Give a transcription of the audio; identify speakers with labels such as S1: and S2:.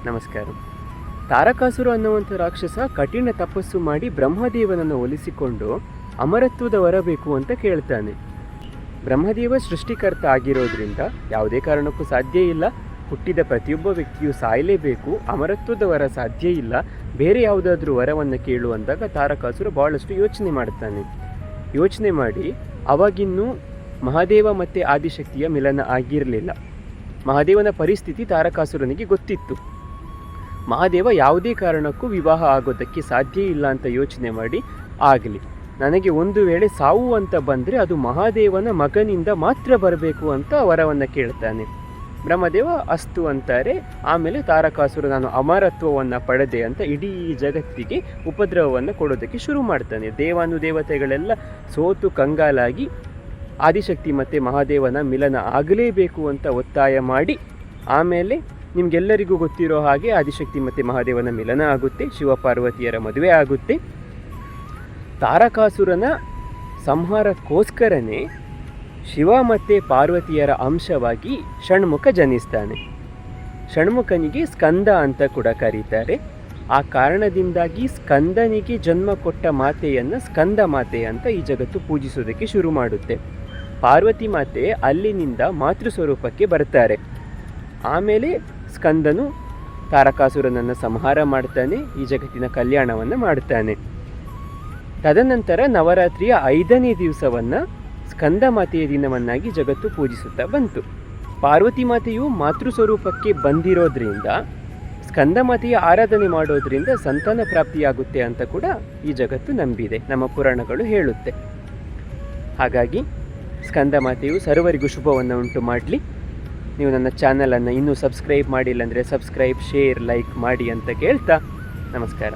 S1: ನಮಸ್ಕಾರ. ತಾರಕಾಸುರ ಅನ್ನುವಂಥ ರಾಕ್ಷಸ ಕಠಿಣ ತಪಸ್ಸು ಮಾಡಿ ಬ್ರಹ್ಮದೇವನನ್ನು ಒಲಿಸಿಕೊಂಡು ಅಮರತ್ವದ ವರ ಬೇಕು ಅಂತ ಕೇಳ್ತಾನೆ. ಬ್ರಹ್ಮದೇವ ಸೃಷ್ಟಿಕರ್ತ ಆಗಿರೋದ್ರಿಂದ ಯಾವುದೇ ಕಾರಣಕ್ಕೂ ಸಾಧ್ಯ ಇಲ್ಲ, ಹುಟ್ಟಿದ ಪ್ರತಿಯೊಬ್ಬ ವ್ಯಕ್ತಿಯು ಸಾಯಲೇಬೇಕು, ಅಮರತ್ವದ ವರ ಸಾಧ್ಯ ಇಲ್ಲ, ಬೇರೆ ಯಾವುದಾದ್ರೂ ವರವನ್ನು ಕೇಳು ಅಂದಾಗ ತಾರಕಾಸುರ ಭಾಳಷ್ಟು ಯೋಚನೆ ಮಾಡ್ತಾನೆ. ಯೋಚನೆ ಮಾಡಿ ಅವಾಗಿನ್ನೂ ಮಹಾದೇವ ಮತ್ತು ಆದಿಶಕ್ತಿಯ ಮಿಲನ ಆಗಿರಲಿಲ್ಲ. ಮಹಾದೇವನ ಪರಿಸ್ಥಿತಿ ತಾರಕಾಸುರನಿಗೆ ಗೊತ್ತಿತ್ತು. ಮಹಾದೇವ ಯಾವುದೇ ಕಾರಣಕ್ಕೂ ವಿವಾಹ ಆಗೋದಕ್ಕೆ ಸಾಧ್ಯ ಇಲ್ಲ ಅಂತ ಯೋಚನೆ ಮಾಡಿ, ಆಗಲಿ ನನಗೆ ಒಂದು ವೇಳೆ ಸಾವು ಅಂತ ಬಂದರೆ ಅದು ಮಹಾದೇವನ ಮಗನಿಂದ ಮಾತ್ರ ಬರಬೇಕು ಅಂತ ವರವನ್ನು ಕೇಳ್ತಾನೆ. ಬ್ರಹ್ಮದೇವ ಅಸ್ತು ಅಂತಾರೆ. ಆಮೇಲೆ ತಾರಕಾಸುರ ನಾನು ಅಮರತ್ವವನ್ನು ಪಡೆದೆ ಅಂತ ಇಡೀ ಜಗತ್ತಿಗೆ ಉಪದ್ರವವನ್ನು ಕೊಡೋದಕ್ಕೆ ಶುರು ಮಾಡ್ತಾನೆ. ದೇವಾನುದೇವತೆಗಳೆಲ್ಲ ಸೋತು ಕಂಗಾಲಾಗಿ ಆದಿಶಕ್ತಿ ಮತ್ತು ಮಹಾದೇವನ ಮಿಲನ ಆಗಲೇಬೇಕು ಅಂತ ಒತ್ತಾಯ ಮಾಡಿ, ಆಮೇಲೆ ನಿಮಗೆಲ್ಲರಿಗೂ ಗೊತ್ತಿರೋ ಹಾಗೆ ಆದಿಶಕ್ತಿ ಮತ್ತು ಮಹಾದೇವನ ಮಿಲನ ಆಗುತ್ತೆ, ಶಿವಪಾರ್ವತಿಯರ ಮದುವೆ ಆಗುತ್ತೆ. ತಾರಕಾಸುರನ ಸಂಹಾರಕ್ಕೋಸ್ಕರನೇ ಶಿವ ಮತ್ತು ಪಾರ್ವತಿಯರ ಅಂಶವಾಗಿ ಷಣ್ಮುಖ ಜನಿಸ್ತಾನೆ. ಷಣ್ಮುಖನಿಗೆ ಸ್ಕಂದ ಅಂತ ಕೂಡ ಕರೀತಾರೆ. ಆ ಕಾರಣದಿಂದಾಗಿ ಸ್ಕಂದನಿಗೆ ಜನ್ಮ ಕೊಟ್ಟ ಮಾತೆಯನ್ನು ಸ್ಕಂದ ಮಾತೆ ಅಂತ ಈ ಜಗತ್ತು ಪೂಜಿಸೋದಕ್ಕೆ ಶುರು ಮಾಡುತ್ತೆ. ಪಾರ್ವತಿ ಮಾತೆ ಅಲ್ಲಿನಿಂದ ಮಾತೃ ಸ್ವರೂಪಕ್ಕೆ ಬರ್ತಾರೆ. ಆಮೇಲೆ ಸ್ಕಂದನು ತಾರಕಾಸುರನನ್ನು ಸಂಹಾರ ಮಾಡ್ತಾನೆ, ಈ ಜಗತ್ತಿನ ಕಲ್ಯಾಣವನ್ನು ಮಾಡ್ತಾನೆ. ತದನಂತರ ನವರಾತ್ರಿಯ 5ನೇ ದಿವಸವನ್ನು ಸ್ಕಂದ ಮಾತೆಯ ದಿನವನ್ನಾಗಿ ಜಗತ್ತು ಪೂಜಿಸುತ್ತಾ ಬಂತು. ಪಾರ್ವತಿ ಮಾತೆಯು ಮಾತೃ ಸ್ವರೂಪಕ್ಕೆ ಬಂದಿರೋದ್ರಿಂದ ಸ್ಕಂದ ಮಾತೆಯ ಆರಾಧನೆ ಮಾಡೋದ್ರಿಂದ ಸಂತಾನ ಪ್ರಾಪ್ತಿಯಾಗುತ್ತೆ ಅಂತ ಕೂಡ ಈ ಜಗತ್ತು ನಂಬಿದೆ, ನಮ್ಮ ಪುರಾಣಗಳು ಹೇಳುತ್ತೆ. ಹಾಗಾಗಿ ಸ್ಕಂದ ಮಾತೆಯು ಸರ್ವರಿಗೂ ಶುಭವನ್ನು ಉಂಟು ಮಾಡಲಿ. ನೀವು ನನ್ನ ಚಾನಲನ್ನು ಇನ್ನೂ ಸಬ್ಸ್ಕ್ರೈಬ್ ಮಾಡಿಲ್ಲ ಅಂದರೆ ಸಬ್ಸ್ಕ್ರೈಬ್, ಶೇರ್, ಲೈಕ್ ಮಾಡಿ ಅಂತ ಕೇಳ್ತಾ ನಮಸ್ಕಾರ.